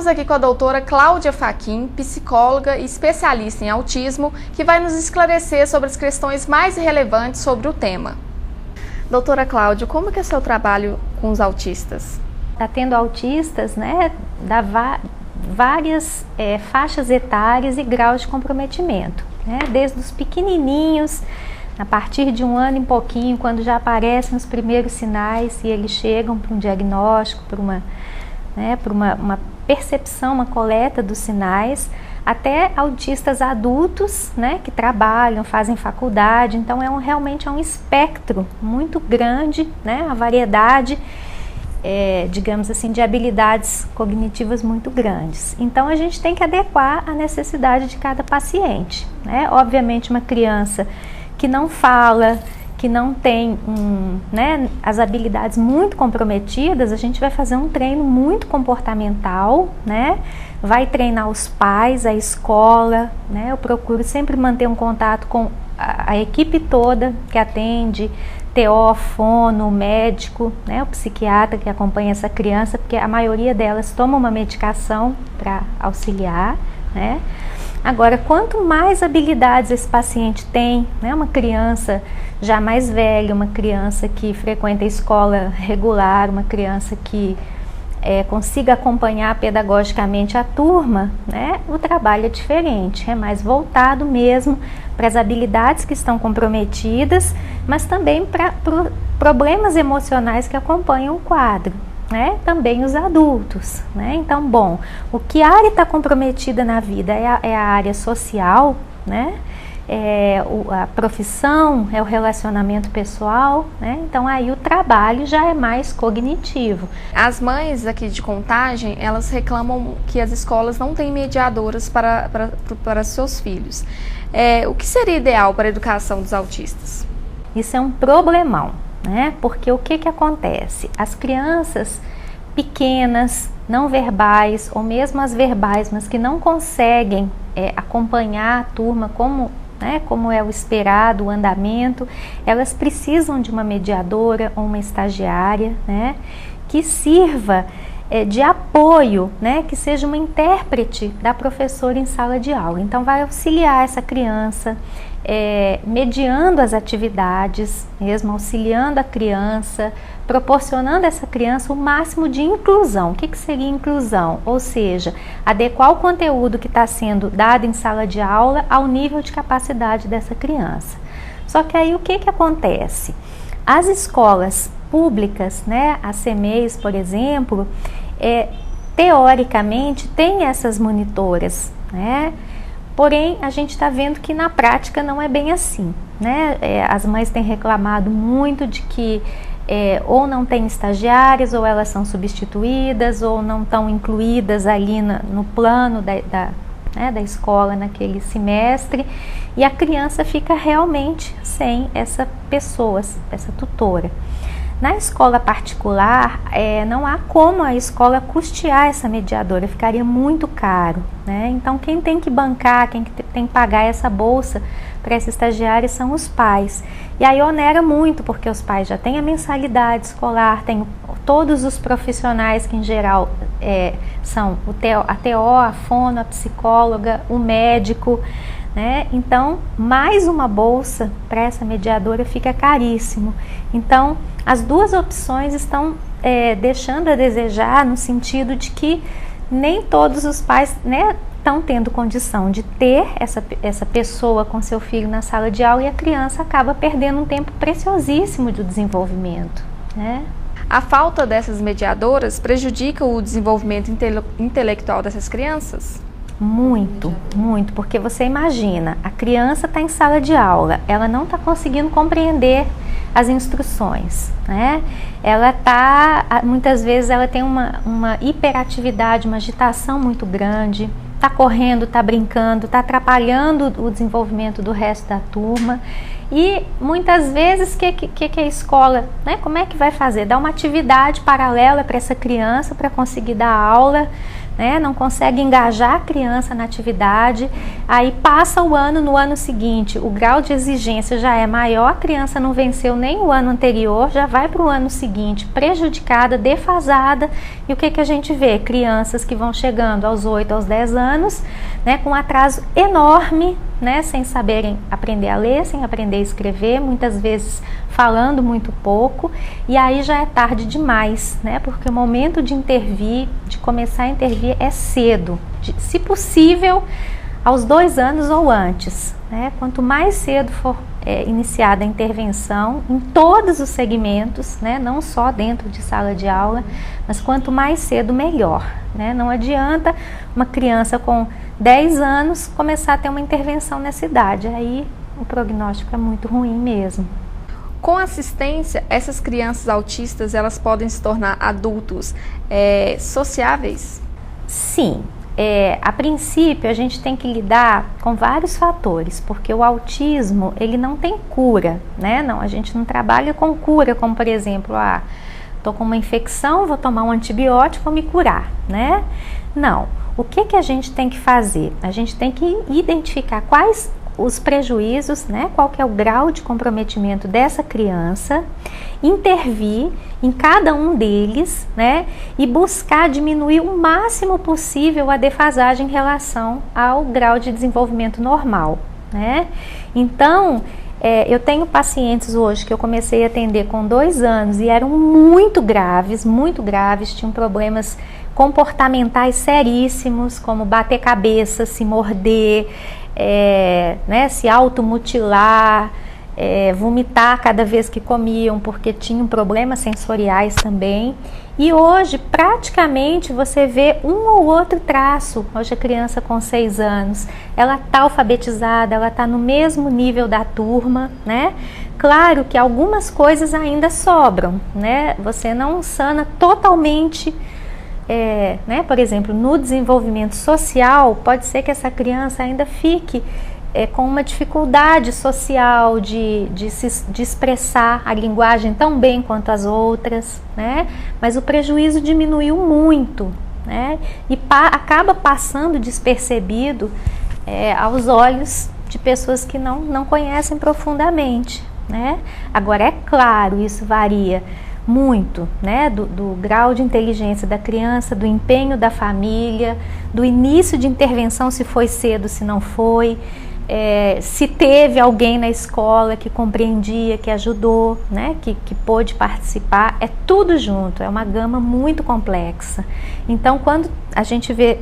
Estamos aqui com a doutora Cláudia Fachin, psicóloga e especialista em autismo, que vai nos esclarecer sobre as questões mais relevantes sobre o tema. Doutora Cláudia, como que é o seu trabalho com os autistas? Está tendo autistas, né, várias faixas etárias e graus de comprometimento, né, desde os pequenininhos, a partir de 1 ano e pouquinho, quando já aparecem os primeiros sinais e eles chegam para um diagnóstico, para uma percepção, uma coleta dos sinais, até autistas adultos, né, que trabalham, fazem faculdade. Então realmente é um espectro muito grande, né, a variedade, digamos assim, de habilidades cognitivas muito grandes. Então a gente tem que adequar a necessidade de cada paciente, né? Obviamente uma criança que não fala, que não tem as habilidades muito comprometidas, a gente vai fazer um treino muito comportamental, né? Vai treinar os pais, a escola, né? Eu procuro sempre manter um contato com a equipe toda que atende, TO, fono, médico, né? O psiquiatra que acompanha essa criança, porque a maioria delas toma uma medicação para auxiliar, né? Agora, quanto mais habilidades esse paciente tem, né, uma criança já mais velha, uma criança que frequenta a escola regular, uma criança que consiga acompanhar pedagogicamente a turma, né, o trabalho é diferente, é mais voltado mesmo para as habilidades que estão comprometidas, mas também para problemas emocionais que acompanham o quadro. Né? Também os adultos, né? Então, bom, o que a área está comprometida na vida é a área social, né? A profissão, é o relacionamento pessoal, né? Então aí o trabalho já é mais cognitivo. As mães aqui de Contagem, elas reclamam que as escolas não têm mediadoras para seus filhos. O que seria ideal para a educação dos autistas? Isso é um problemão, né? Porque o que acontece? As crianças pequenas, não verbais, ou mesmo as verbais, mas que não conseguem acompanhar a turma como é o esperado, o andamento, elas precisam de uma mediadora ou uma estagiária, né, que sirva de apoio, né, que seja uma intérprete da professora em sala de aula. Então vai auxiliar essa criança, mediando as atividades, mesmo auxiliando a criança, proporcionando a essa criança o máximo de inclusão. O que seria inclusão? Ou seja, adequar o conteúdo que está sendo dado em sala de aula ao nível de capacidade dessa criança. Só que aí o que acontece? As escolas públicas, né, a CEMEIs, por exemplo, teoricamente tem essas monitoras, né? Porém, a gente está vendo que na prática não é bem assim, né? As mães têm reclamado muito de que ou não tem estagiárias, ou elas são substituídas, ou não estão incluídas ali no plano da escola naquele semestre, e a criança fica realmente sem essa pessoa, essa tutora. Na escola particular, não há como a escola custear essa mediadora, ficaria muito caro, né? Então, quem tem que bancar, quem tem que pagar essa bolsa para essa estagiária são os pais. E aí onera muito, porque os pais já têm a mensalidade escolar, tem todos os profissionais que em geral são a TO, a fono, a psicóloga, o médico, né? Então, mais uma bolsa para essa mediadora fica caríssimo. Então, as duas opções estão deixando a desejar, no sentido de que nem todos os pais, né, estão tendo condição de ter essa pessoa com seu filho na sala de aula, e a criança acaba perdendo um tempo preciosíssimo do desenvolvimento, né? A falta dessas mediadoras prejudica o desenvolvimento intelectual dessas crianças? Muito, muito, porque você imagina, a criança está em sala de aula, ela não está conseguindo compreender as instruções, né? Muitas vezes ela tem uma hiperatividade, uma agitação muito grande, está correndo, está brincando, está atrapalhando o desenvolvimento do resto da turma. E muitas vezes, o que a escola, né, como é que vai fazer? Dar uma atividade paralela para essa criança, para conseguir dar aula, né? Não consegue engajar a criança na atividade, aí passa o ano, no ano seguinte o grau de exigência já é maior, a criança não venceu nem o ano anterior, já vai para o ano seguinte prejudicada, defasada, e o que que a gente vê? Crianças que vão chegando aos 8, aos 10 anos, né, com um atraso enorme, né, sem saberem aprender a ler, sem aprender a escrever, muitas vezes falando muito pouco, e aí já é tarde demais, né, porque o momento de intervir, de começar a intervir é cedo, se possível aos 2 anos ou antes, né, quanto mais cedo for iniciada a intervenção em todos os segmentos, né, não só dentro de sala de aula, mas quanto mais cedo melhor, né, não adianta uma criança com 10 anos começar a ter uma intervenção nessa idade, aí o prognóstico é muito ruim mesmo. Com assistência, essas crianças autistas, elas podem se tornar adultos sociáveis? Sim, a princípio a gente tem que lidar com vários fatores, porque o autismo, ele não tem cura, né? Não, a gente não trabalha com cura, como por exemplo, tô com uma infecção, vou tomar um antibiótico, vou me curar, né? Não, o que a gente tem que fazer? A gente tem que identificar quais os prejuízos, né? Qual que é o grau de comprometimento dessa criança, intervir em cada um deles, né? E buscar diminuir o máximo possível a defasagem em relação ao grau de desenvolvimento normal, né? Então, eu tenho pacientes hoje que eu comecei a atender com 2 anos e eram muito graves, tinham problemas comportamentais seríssimos, como bater cabeça, se morder, né, se automutilar, vomitar cada vez que comiam, porque tinham problemas sensoriais também. E hoje, praticamente, você vê um ou outro traço. Hoje a criança com 6 anos, ela está alfabetizada, ela está no mesmo nível da turma, né? Claro que algumas coisas ainda sobram, né? Você não sana totalmente, né? Por exemplo, no desenvolvimento social, pode ser que essa criança ainda fique com uma dificuldade social de expressar a linguagem tão bem quanto as outras, né? Mas o prejuízo diminuiu muito, né? E acaba passando despercebido aos olhos de pessoas que não conhecem profundamente, né? Agora, é claro, isso varia muito, né, do grau de inteligência da criança, do empenho da família, do início de intervenção, se foi cedo, se não foi, se teve alguém na escola que compreendia, que ajudou, né, que pôde participar, é tudo junto, é uma gama muito complexa. Então, quando a gente vê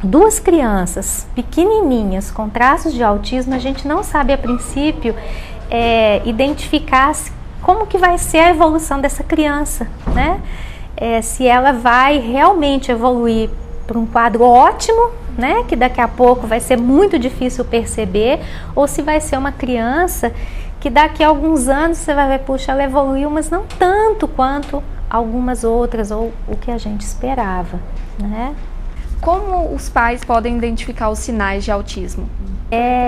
2 crianças pequenininhas com traços de autismo, a gente não sabe a princípio identificar como que vai ser a evolução dessa criança, né? Se ela vai realmente evoluir para um quadro ótimo, né? Que daqui a pouco vai ser muito difícil perceber, ou se vai ser uma criança que daqui a alguns anos você vai ver, puxa, ela evoluiu, mas não tanto quanto algumas outras, ou o que a gente esperava, né? Como os pais podem identificar os sinais de autismo?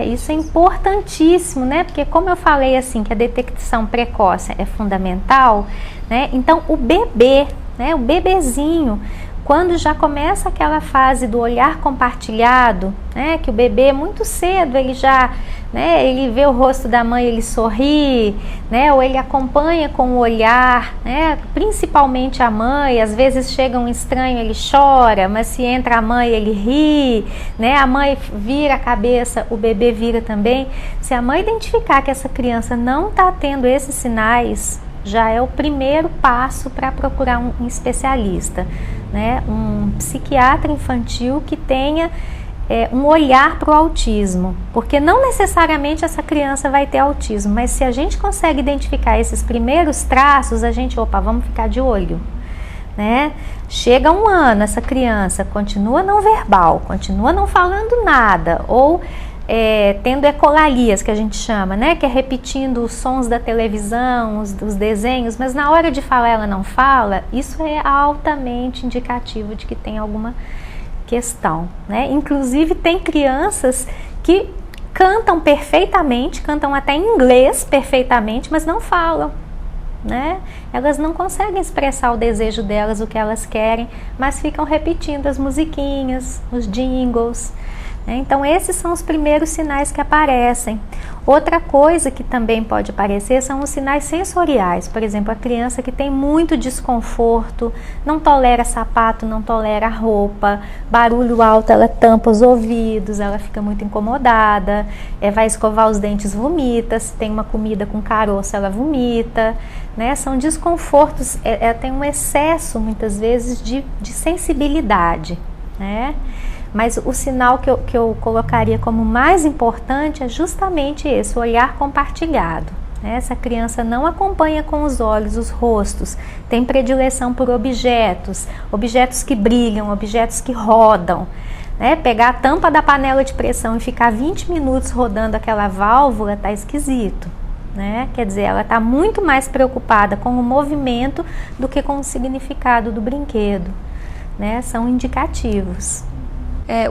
Isso é importantíssimo, né? Porque como eu falei assim, que a detecção precoce é fundamental, né? Então o bebê, né? O bebezinho, quando já começa aquela fase do olhar compartilhado, né? Que o bebê muito cedo ele já, né? Ele vê o rosto da mãe, ele sorri, né? Ou ele acompanha com o olhar, né? Principalmente a mãe. Às vezes chega um estranho, ele chora, mas se entra a mãe, ele ri, né? A mãe vira a cabeça, o bebê vira também. Se a mãe identificar que essa criança não está tendo esses sinais, já é o primeiro passo para procurar um especialista, né? Um psiquiatra infantil que tenha um olhar para o autismo, porque não necessariamente essa criança vai ter autismo, mas se a gente consegue identificar esses primeiros traços, a gente, vamos ficar de olho, né? Chega 1 ano, essa criança continua não verbal, continua não falando nada, ou tendo ecolalias, que a gente chama, né? Que é repetindo os sons da televisão, os desenhos, mas na hora de falar ela não fala, isso é altamente indicativo de que tem alguma questão, né? Inclusive tem crianças que cantam perfeitamente, cantam até em inglês perfeitamente, mas não falam, né? Elas não conseguem expressar o desejo delas, o que elas querem, mas ficam repetindo as musiquinhas, os jingles. Então esses são os primeiros sinais que aparecem. Outra coisa que também pode aparecer são os sinais sensoriais. Por exemplo, a criança que tem muito desconforto, não tolera sapato, não tolera roupa, barulho alto, ela tampa os ouvidos, ela fica muito incomodada, vai escovar os dentes, vomita, se tem uma comida com caroço, ela vomita, né? São desconfortos, tem um excesso muitas vezes de sensibilidade, né? Mas o sinal que eu colocaria como mais importante é justamente esse, o olhar compartilhado. Essa criança não acompanha com os olhos os rostos, tem predileção por objetos que brilham, objetos que rodam. Pegar a tampa da panela de pressão e ficar 20 minutos rodando aquela válvula está esquisito. Quer dizer, ela está muito mais preocupada com o movimento do que com o significado do brinquedo. São indicativos.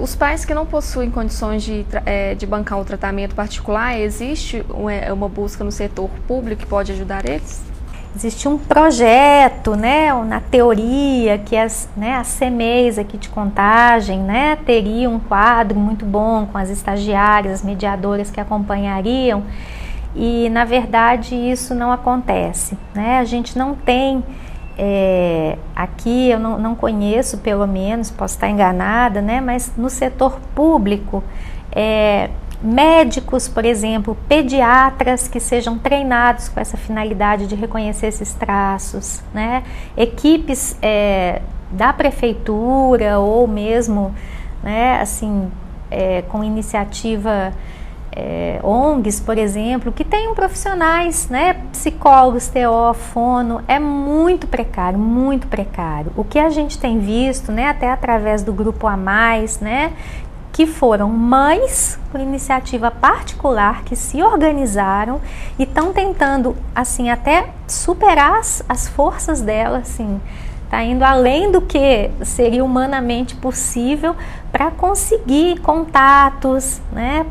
Os pais que não possuem condições de bancar um tratamento particular, existe uma busca no setor público que pode ajudar eles? Existe um projeto, na teoria, que as CMEs aqui de Contagem, teriam um quadro muito bom com as estagiárias, as mediadoras que acompanhariam, e na verdade isso não acontece. A gente não tem... aqui eu não conheço, pelo menos, posso estar enganada, mas no setor público, médicos, por exemplo, pediatras que sejam treinados com essa finalidade de reconhecer esses traços, equipes da prefeitura ou mesmo, com iniciativa ONGs, por exemplo, que tenham profissionais, psicólogos, TO, fono, é muito precário, muito precário. O que a gente tem visto, até através do Grupo A Mais, que foram mães com iniciativa particular que se organizaram e estão tentando, assim, até superar as forças delas, assim, está indo além do que seria humanamente possível para conseguir contatos,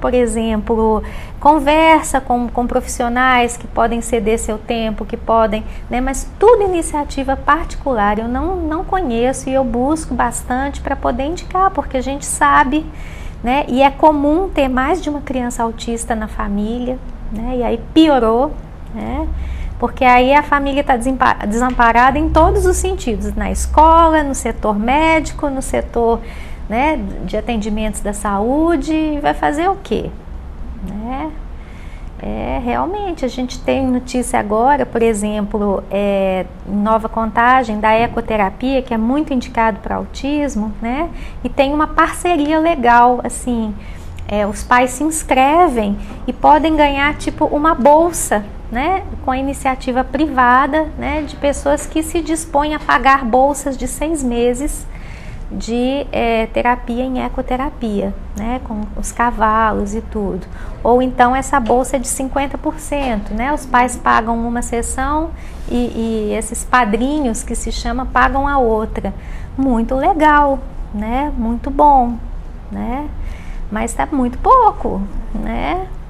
por exemplo, conversa com profissionais que podem ceder seu tempo, que podem, mas tudo iniciativa particular. Eu não conheço e eu busco bastante para poder indicar, porque a gente sabe, e é comum ter mais de uma criança autista na família, e aí piorou, porque aí a família está desamparada em todos os sentidos, na escola, no setor médico, no setor de atendimentos da saúde, vai fazer o quê? Realmente, a gente tem notícia agora, por exemplo, em Nova Contagem, da ecoterapia, que é muito indicado para autismo, e tem uma parceria legal, assim, os pais se inscrevem e podem ganhar tipo uma bolsa, com a iniciativa privada, de pessoas que se dispõem a pagar bolsas de 6 meses de terapia em ecoterapia, com os cavalos e tudo. Ou então essa bolsa é de 50%, os pais pagam uma sessão e esses padrinhos, que se chama, pagam a outra. Muito legal, muito bom, mas está muito pouco,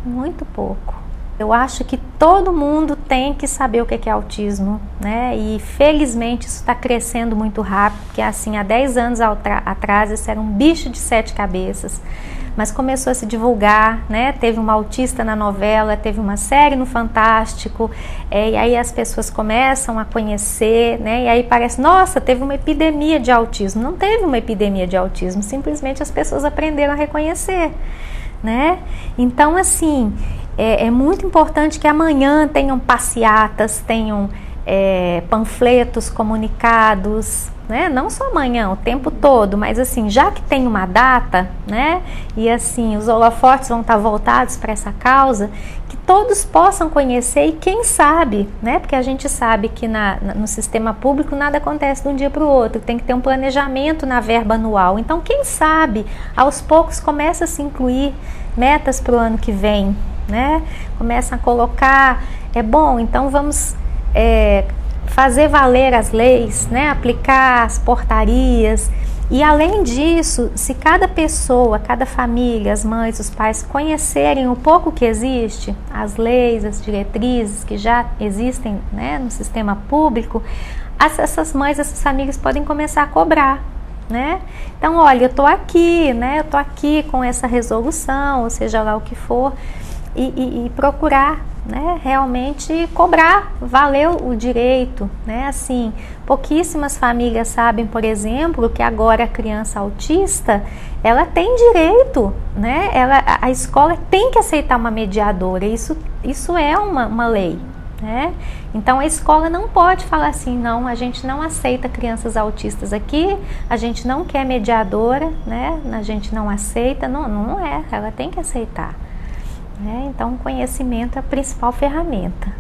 muito pouco. Eu acho que todo mundo tem que saber o que é autismo, e felizmente isso está crescendo muito rápido, porque assim, há 10 anos atrás isso era um bicho de 7 cabeças, mas começou a se divulgar, teve uma autista na novela, teve uma série no Fantástico, e aí as pessoas começam a conhecer, e aí parece, nossa, teve uma epidemia de autismo. Não teve uma epidemia de autismo, simplesmente as pessoas aprenderam a reconhecer, Então, assim, é muito importante que amanhã tenham passeatas, tenham panfletos, comunicados, não só amanhã, o tempo todo, mas assim, já que tem uma data, e assim, os holofotes vão estar voltados para essa causa, que todos possam conhecer e quem sabe, porque a gente sabe que no sistema público nada acontece de um dia para o outro, tem que ter um planejamento na verba anual. Então, quem sabe, aos poucos começa a se incluir metas para o ano que vem, começa a colocar, então vamos fazer valer as leis, aplicar as portarias E além disso, se cada pessoa, cada família, as mães, os pais conhecerem o pouco que existe, as leis, as diretrizes que já existem, né, no sistema público, essas mães, essas famílias podem começar a cobrar, né? Então, olha, eu tô aqui, né? Eu tô aqui com essa resolução, ou seja lá o que for, e procurar, né, realmente cobrar, valer o direito, né? Assim, pouquíssimas famílias sabem, por exemplo, que agora a criança autista, ela tem direito, né? A escola tem que aceitar uma mediadora, isso é uma lei, né? Então a escola não pode falar assim, não, a gente não aceita crianças autistas aqui, a gente não quer mediadora, né? A gente não aceita, não é, ela tem que aceitar. Então, o conhecimento é a principal ferramenta.